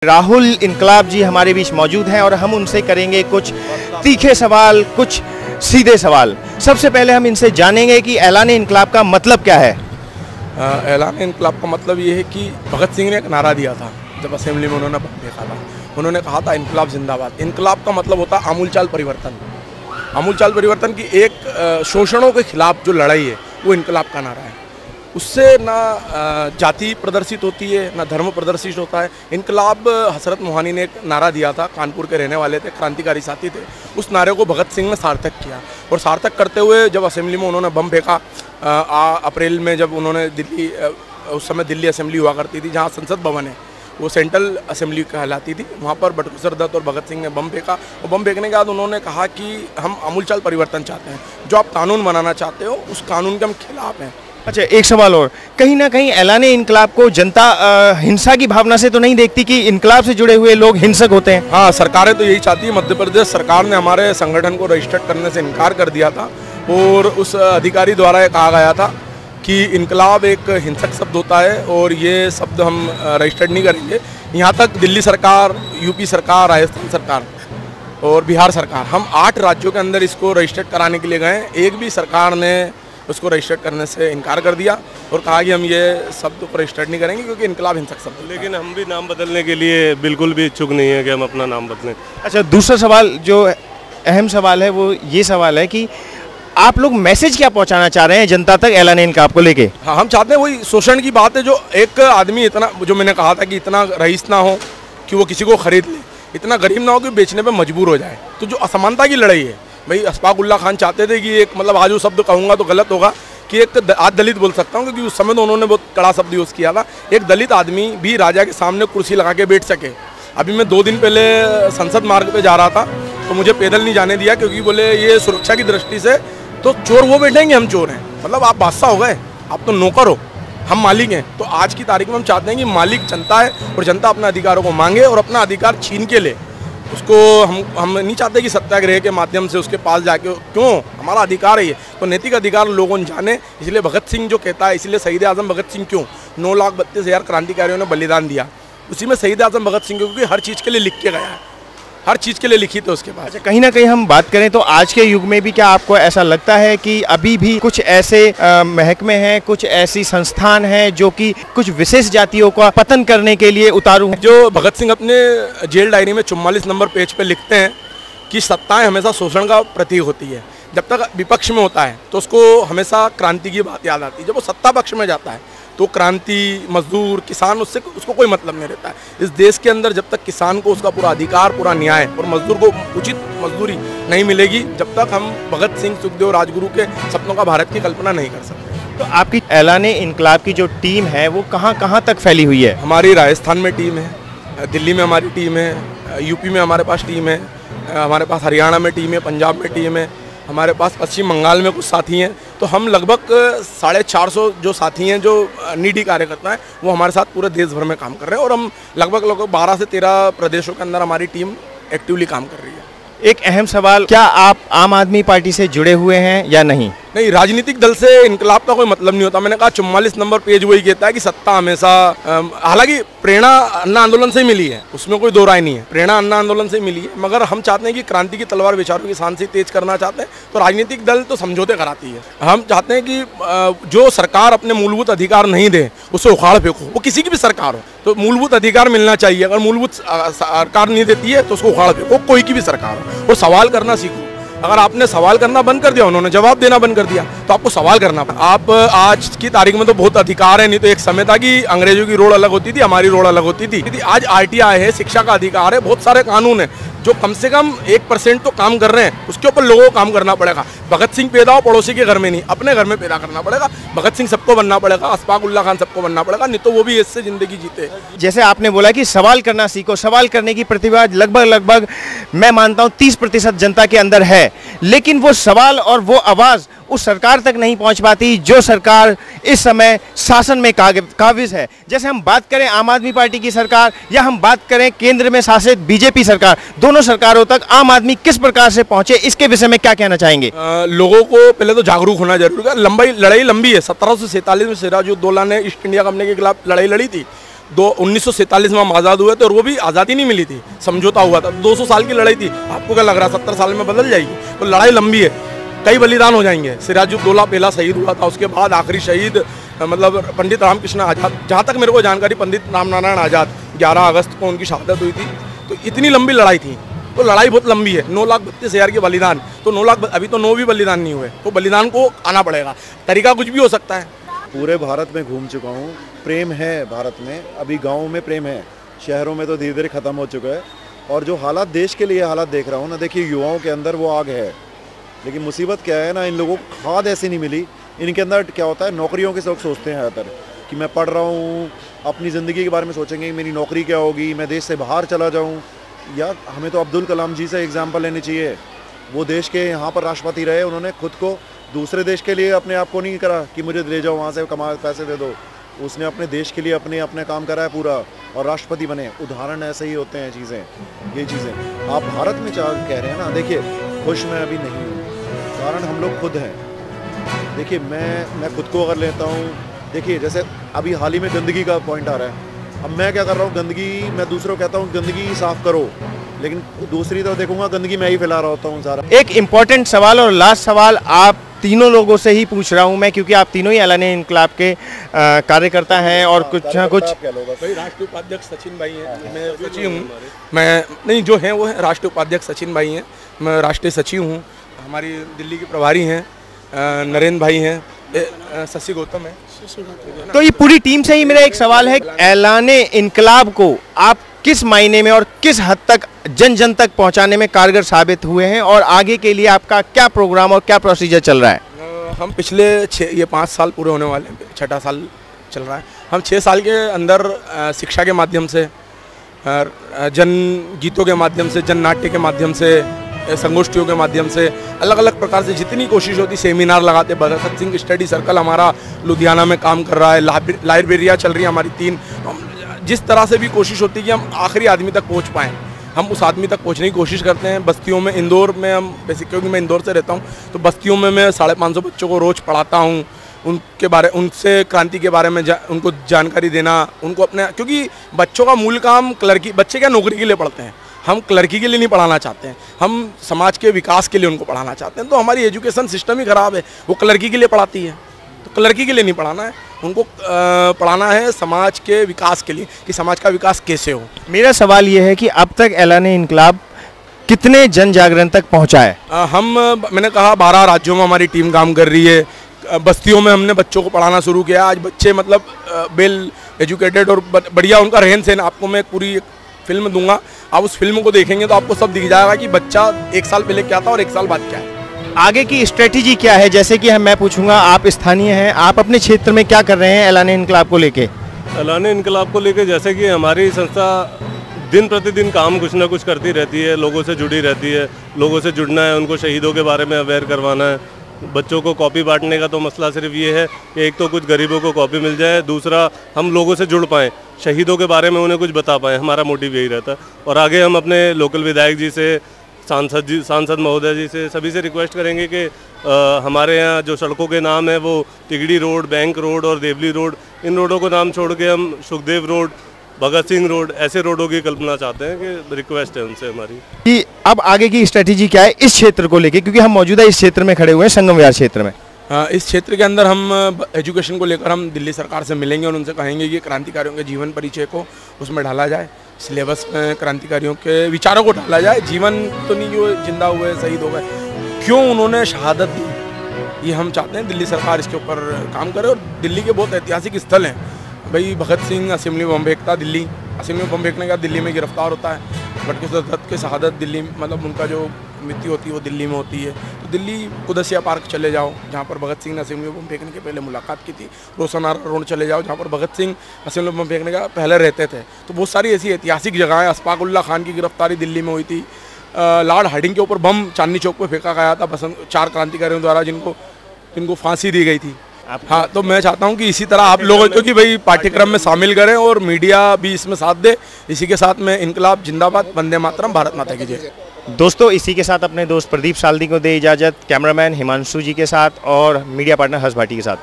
राहुल इनकलाब जी हमारे बीच मौजूद हैं और हम उनसे करेंगे कुछ तीखे सवाल, कुछ सीधे सवाल। सबसे पहले हम इनसे जानेंगे कि ऐलान इनकलाब का मतलब क्या है। ऐलान इनकलाब का मतलब ये है कि भगत सिंह ने एक नारा दिया था जब असेंबली में उन्होंने देखा था। उन्होंने कहा था इनकलाब जिंदाबाद। इनकलाब का मतलब होता है आमूलचाल परिवर्तन। आमूलचाल परिवर्तन की एक शोषणों के खिलाफ जो लड़ाई है वो इनकलाब का नारा है। उससे ना जाति प्रदर्शित होती है ना धर्म प्रदर्शित होता है। इनकलाब हसरत मोहानी ने एक नारा दिया था, कानपुर के रहने वाले थे, क्रांतिकारी साथी थे। उस नारे को भगत सिंह ने सार्थक किया और सार्थक करते हुए जब असेंबली में उन्होंने बम फेंका अप्रैल में, जब उन्होंने दिल्ली, उस समय दिल्ली असेंबली हुआ करती थी जहाँ संसद भवन है, वो सेंट्रल असेंबली कहलाती थी, वहाँ पर बटुकेश्वर दत्त और भगत सिंह ने बम फेंका और बम फेंकने के बाद उन्होंने कहा कि हम आमूलचाल परिवर्तन चाहते हैं, जो आप कानून बनाना चाहते हो उस कानून के हम खिलाफ हैं। अच्छा, एक सवाल और, कहीं ना कहीं ऐलान इनकलाब को जनता हिंसा की भावना से तो नहीं देखती कि इनकलाब से जुड़े हुए लोग हिंसक होते हैं? हाँ, सरकारें तो यही चाहती है। मध्य प्रदेश सरकार ने हमारे संगठन को रजिस्टर्ड करने से इनकार कर दिया था और उस अधिकारी द्वारा ये कहा गया था कि इनकलाब एक हिंसक शब्द होता है और ये शब्द हम रजिस्टर्ड नहीं करेंगे। यहाँ तक दिल्ली सरकार, यूपी सरकार, राजस्थान सरकार और बिहार सरकार, हम 8 राज्यों के अंदर इसको रजिस्टर्ड कराने के लिए गए। एक भी सरकार ने उसको रजिस्टर्ड करने से इनकार कर दिया और कहा कि हम ये शब्द को रजिस्टर्ड नहीं करेंगे क्योंकि इनकलाब हिंसक शब्द है। लेकिन हम भी नाम बदलने के लिए बिल्कुल भी इच्छुक नहीं है कि हम अपना नाम बदलें। अच्छा, दूसरा सवाल जो अहम सवाल है वो ये सवाल है कि आप लोग मैसेज क्या पहुंचाना चाह रहे हैं जनता तक ऐलान इनकलाब को लेके? हाँ, हम चाहते हैं वही शोषण की बात है, जो एक आदमी इतना, जो मैंने कहा था कि इतना रईस ना हो कि वो किसी को खरीद ले, इतना गरीब ना हो कि बेचने पे मजबूर हो जाए। तो जो असमानता की लड़ाई है, भाई अशफाक उल्ला खान चाहते थे कि एक, मतलब आज वो शब्द कहूँगा तो गलत होगा कि एक आज दलित बोल सकता हूँ क्योंकि उस समय तो उन्होंने बहुत कड़ा शब्द यूज़ किया था, एक दलित आदमी भी राजा के सामने कुर्सी लगा के बैठ सके। अभी मैं 2 दिन पहले संसद मार्ग पे जा रहा था तो मुझे पैदल नहीं जाने दिया क्योंकि बोले ये सुरक्षा की दृष्टि से तो चोर वो बैठेंगे, हम चोर हैं। मतलब आप बादशाह हो गए, आप तो नौकर हो, हम मालिक हैं। तो आज की तारीख में हम चाहते हैं कि मालिक जनता है और जनता अपने अधिकारों को मांगे और अपना अधिकार छीन के ले। उसको हम नहीं चाहते कि सत्याग्रह के माध्यम से उसके पास जाके, क्यों, हमारा अधिकार है ये, तो नैतिक अधिकार लोगों ने जाने। इसलिए भगत सिंह जो कहता है, इसलिए शहीद आजम भगत सिंह क्यों, 9,32,000 क्रांतिकारियों ने बलिदान दिया, उसी में शहीद आजम भगत सिंह क्योंकि हर चीज़ के लिए लिख के गया है, हर चीज़ के लिए लिखी थी उसके पास। अच्छा, कहीं ना कहीं हम बात करें तो आज के युग में भी क्या आपको ऐसा लगता है कि अभी भी कुछ ऐसे महकमे हैं, कुछ ऐसी संस्थान हैं जो कि कुछ विशेष जातियों का पतन करने के लिए उतारू हैं? जो भगत सिंह अपने जेल डायरी में 44 नंबर पेज पे लिखते हैं कि सत्ताएं हमेशा शोषण का प्रतीक होती है। जब तक विपक्ष में होता है तो उसको हमेशा क्रांति की बात याद आती है, जब वो सत्ता पक्ष में जाता है तो क्रांति, मजदूर, किसान, उससे उसको कोई मतलब नहीं रहता है। इस देश के अंदर जब तक किसान को उसका पूरा अधिकार, पूरा न्याय और मजदूर को उचित मजदूरी नहीं मिलेगी, जब तक हम भगत सिंह, सुखदेव, राजगुरु के सपनों का भारत की कल्पना नहीं कर सकते। तो आपकी ऐलान इनकलाब की जो टीम है वो कहाँ कहाँ तक फैली हुई है? हमारी राजस्थान में टीम है, दिल्ली में हमारी टीम है, यूपी में हमारे पास टीम है, हमारे पास हरियाणा में टीम है, पंजाब में टीम है, हमारे पास पश्चिम बंगाल में कुछ साथी हैं। तो हम लगभग 450 जो साथी हैं, जो नीडी कार्यकर्ता हैं, वो हमारे साथ पूरे देश भर में काम कर रहे हैं और हम लगभग 12 से 13 प्रदेशों के अंदर हमारी टीम एक्टिवली काम कर रही है। एक अहम सवाल, क्या आप आम आदमी पार्टी से जुड़े हुए हैं या नहीं? नहीं, राजनीतिक दल से इनकलाब का कोई मतलब नहीं होता। मैंने कहा 44 नंबर पेज वही कहता है कि सत्ता हमेशा, हालांकि प्रेरणा अन्ना आंदोलन से ही मिली है, उसमें कोई दो राय नहीं है, प्रेरणा अन्ना आंदोलन से ही मिली है, मगर हम चाहते हैं कि क्रांति की तलवार विचारों की शान से तेज करना चाहते हैं तो राजनीतिक दल तो समझौते कराती है। हम चाहते हैं कि जो सरकार अपने मूलभूत अधिकार नहीं दे उसे उखाड़ फेंको, वो किसी की भी सरकार हो, तो मूलभूत अधिकार मिलना चाहिए। अगर मूलभूत सरकार नहीं देती है तो उसको उखाड़ फेंको, कोई की भी सरकार हो, और सवाल करना सीखो। अगर आपने सवाल करना बंद कर दिया, उन्होंने जवाब देना बंद कर दिया, तो आपको सवाल करना पड़ा। आप आज की तारीख में तो बहुत अधिकार है, नहीं तो एक समय था कि अंग्रेजों की रोड अलग होती थी, हमारी रोड अलग होती थी। आज RTI है, शिक्षा का अधिकार है, बहुत सारे कानून है जो कम से कम 1% तो काम कर रहे हैं, उसके ऊपर लोगों को काम करना पड़ेगा। भगत सिंह पैदा हो पड़ोसी के घर में नहीं, अपने घर में पैदा करना पड़ेगा। भगत सिंह सबको बनना पड़ेगा, अशफाक उल्ला खान सबको बनना पड़ेगा, नहीं तो वो भी इससे जिंदगी जीते। जैसे आपने बोला कि सवाल करना सीखो, सवाल करने की प्रतिभा लगभग मैं मानता हूँ 30% जनता के अंदर है, लेकिन वो सवाल और वो आवाज़ उस सरकार तक नहीं पहुंच पाती जो सरकार इस समय शासन में काबिज है। जैसे हम बात करें आम आदमी पार्टी की सरकार या हम बात करें केंद्र में शासित बीजेपी सरकार, दोनों सरकारों तक आम आदमी किस प्रकार से पहुंचे, इसके विषय में क्या कहना चाहेंगे? लोगों को पहले तो जागरूक होना जरूरी है। लड़ाई लंबी है। 1747 में सिराजुद्दौला ने ईस्ट इंडिया कंपनी के खिलाफ लड़ाई लड़ी थी, 1947 में हम आज़ाद हुए थे और वो भी आज़ादी नहीं मिली थी, समझौता हुआ था। 200 साल की लड़ाई थी। आपको क्या लग रहा है 70 साल में बदल जाएगी? तो लड़ाई लंबी है, कई बलिदान हो जाएंगे। सिराजुद्दौला पहला शहीद हुआ था, उसके बाद आखिरी शहीद मतलब पंडित रामकृष्ण आज़ाद, जहाँ तक मेरे को जानकारी पंडित रामनारायण आज़ाद 11 अगस्त को उनकी शहादत हुई थी। तो इतनी लंबी लड़ाई थी, तो लड़ाई बहुत लंबी है। 9,32,000 के बलिदान, तो 9 लाख, अभी तो 9 भी बलिदान नहीं हुए, तो बलिदान को आना पड़ेगा। तरीका कुछ भी हो सकता है। पूरे भारत में घूम चुका हूँ, प्रेम है भारत में, अभी गाँव में प्रेम है, शहरों में तो धीरे धीरे ख़त्म हो चुका है। और जो हालात देश के लिए हालात देख रहा हूँ ना, देखिए युवाओं के अंदर वो आग है, लेकिन मुसीबत क्या है ना, इन लोगों को खाद ऐसी नहीं मिली। इनके अंदर क्या होता है, नौकरियों के सब सोचते हैं ज़्यादातर कि मैं पढ़ रहा हूँ, अपनी ज़िंदगी के बारे में सोचेंगे मेरी नौकरी क्या होगी, मैं देश से बाहर चला जाऊँ। या हमें तो अब्दुल कलाम जी से एग्जाम्पल लेनी चाहिए। वो देश के यहाँ पर राष्ट्रपति रहे, उन्होंने खुद को दूसरे देश के लिए अपने आप को नहीं करा कि मुझे ले जाओ वहाँ से कमा पैसे दे दो। उसने अपने देश के लिए अपने काम करा है पूरा, और राष्ट्रपति बने। उदाहरण ऐसे ही होते हैं चीज़ें, ये चीज़ें आप भारत में कह रहे हैं ना। देखिए खुश मैं अभी नहीं हूँ, कारण हम लोग खुद हैं। देखिए मैं खुद को अगर लेता हूँ, देखिए जैसे अभी हाल ही में गंदगी का पॉइंट आ रहा है। अब मैं क्या कर रहा हूँ, गंदगी मैं दूसरों को कहता हूँ गंदगी साफ़ करो, लेकिन दूसरी तरफ देखूंगा गंदगी मैं ही फैला रहा होता हूँ सारा। एक इम्पॉर्टेंट सवाल और लास्ट सवाल आप तीनों लोगों से ही पूछ रहा हूं मैं, क्योंकि आप तीनों ही एलाने इनकलाब के कार्यकर्ता हैं और कुछ ना कुछ। राष्ट्रीय उपाध्यक्ष सचिन भाई हैं, मैं सचिव हूँ। मैं नहीं, जो हैं वो है राष्ट्रीय उपाध्यक्ष सचिन भाई हैं, मैं राष्ट्रीय सचिव हूँ। हमारी दिल्ली के प्रभारी हैं नरेंद्र भाई हैं, शशि गौतम है। तो ये पूरी टीम से ही मेरा एक सवाल है, एलाने इनकलाब को आप किस मायने में और किस हद तक जन जन तक पहुंचाने में कारगर साबित हुए हैं, और आगे के लिए आपका क्या प्रोग्राम और क्या प्रोसीजर चल रहा है? हम पिछले 5 साल पूरे होने वाले हैं, 6ठा साल चल रहा है। हम 6 साल के अंदर शिक्षा के माध्यम से, जन गीतों के माध्यम से, जन नाट्य के माध्यम से, संगोष्ठियों के माध्यम से, अलग अलग प्रकार से जितनी कोशिश होती, सेमिनार लगाते। भगत सिंह स्टडी सर्कल हमारा लुधियाना में काम कर रहा है, लाइब्रेरियाँ चल रही है हमारी 3। जिस तरह से भी कोशिश होती है कि हम आखिरी आदमी तक पहुंच पाएँ, हम उस आदमी तक पहुंचने की कोशिश करते हैं। बस्तियों में, इंदौर में हम बेसिक, क्योंकि मैं इंदौर से रहता हूं, तो बस्तियों में मैं 550 बच्चों को रोज़ पढ़ाता हूं। उनसे क्रांति के बारे में उनको जानकारी देना, उनको अपने, क्योंकि बच्चों का मूल काम बच्चे क्या नौकरी के लिए पढ़ते हैं, हम क्लर्की के लिए नहीं पढ़ाना चाहते हैं, हम समाज के विकास के लिए उनको पढ़ाना चाहते हैं। तो हमारी एजुकेशन सिस्टम ही ख़राब है, वो क्लर्की के लिए पढ़ाती है, तो क्लर्की के लिए नहीं पढ़ाना है, उनको पढ़ाना है समाज के विकास के लिए, कि समाज का विकास कैसे हो। मेरा सवाल ये है कि अब तक एलाने इनकलाब कितने जन जागरण तक पहुंचा है? मैंने कहा 12 राज्यों में हमारी टीम काम कर रही है। बस्तियों में हमने बच्चों को पढ़ाना शुरू किया। आज बच्चे मतलब वेल एजुकेटेड और बढ़िया उनका रहन सहन। आपको मैं पूरी फिल्म दूंगा, आप उस फिल्म को देखेंगे तो आपको सब दिख जाएगा कि बच्चा 1 साल पहले क्या था और 1 साल बाद क्या है। आगे की स्ट्रेटेजी क्या है? जैसे कि मैं पूछूंगा, आप स्थानीय हैं, आप अपने क्षेत्र में क्या कर रहे हैं एलाने इनकलाब को लेके? एलाने इनकलाब को लेके जैसे कि हमारी संस्था दिन प्रतिदिन काम कुछ ना कुछ करती रहती है, लोगों से जुड़ी रहती है, लोगों से जुड़ना है, उनको शहीदों के बारे में अवेयर करवाना है। बच्चों को कॉपी बांटने का तो मसला सिर्फ ये है कि एक तो कुछ गरीबों को कॉपी मिल जाए, दूसरा हम लोगों से जुड़ पाएँ, शहीदों के बारे में उन्हें कुछ बता पाएँ। हमारा मोटिव यही रहता है। और आगे हम अपने लोकल विधायक जी से, सांसद महोदय जी से, सभी से रिक्वेस्ट करेंगे कि हमारे यहाँ जो सड़कों के नाम है वो तिगड़ी रोड, बैंक रोड और देवली रोड, इन रोडों को नाम छोड़ के हम सुखदेव रोड, भगत सिंह रोड, ऐसे रोडों की कल्पना चाहते हैं, कि रिक्वेस्ट है उनसे हमारी कि अब आगे की स्ट्रेटेजी क्या है इस क्षेत्र को लेके, क्योंकि हम मौजूदा इस क्षेत्र में खड़े हुए हैं, संगम विहार क्षेत्र में। इस क्षेत्र के अंदर हम एजुकेशन को लेकर हम दिल्ली सरकार से मिलेंगे और उनसे कहेंगे कि क्रांतिकारियों के जीवन परिचय को उसमें ढाला जाए, सिलेबस में क्रांतिकारियों के विचारों को ढाला जाए। जीवन तो नहीं जो जिंदा हुए, शहीद हो गए, क्यों उन्होंने शहादत दी, ये हम चाहते हैं दिल्ली सरकार इसके ऊपर काम करे। और दिल्ली के बहुत ऐतिहासिक स्थल हैं भाई, भगत सिंह असेंबली बम फेंकता, दिल्ली असेंबली बम फेंकने का दिल्ली में गिरफ्तार होता है। भटके दत्त के शहादत दिल्ली, मतलब उनका जो मृत्यु होती है वो दिल्ली में होती है। तो दिल्ली कुदसिया पार्क चले जाओ, जहाँ पर भगत सिंह ने असेंबली बम फेंकने के पहले मुलाकात की थी। रोशनारा रोड चले जाओ, जहाँ पर भगत सिंह असेंबली बम फेंकने का पहले रहते थे। तो बहुत सारी ऐसी ऐतिहासिक जगहें। अशफाक उल्ला खान की गिरफ्तारी दिल्ली में हुई थी। लॉर्ड हार्डिंग के ऊपर बम चांदनी चौक पर फेंका गया था 4 क्रांतिकारियों द्वारा, जिनको फांसी दी गई थी। हाँ, तो मैं चाहता हूँ कि इसी तरह आप लोगों को कि भाई पाठ्यक्रम में शामिल करें और मीडिया भी इसमें साथ दे। इसी के साथ में इनकलाब जिंदाबाद, वंदे मातरम, भारत माता की जय। दोस्तों, इसी के साथ अपने दोस्त प्रदीप साल्दी को दे इजाज़त, कैमरामैन हिमांशु जी के साथ और मीडिया पार्टनर हर्ष भाटी के साथ।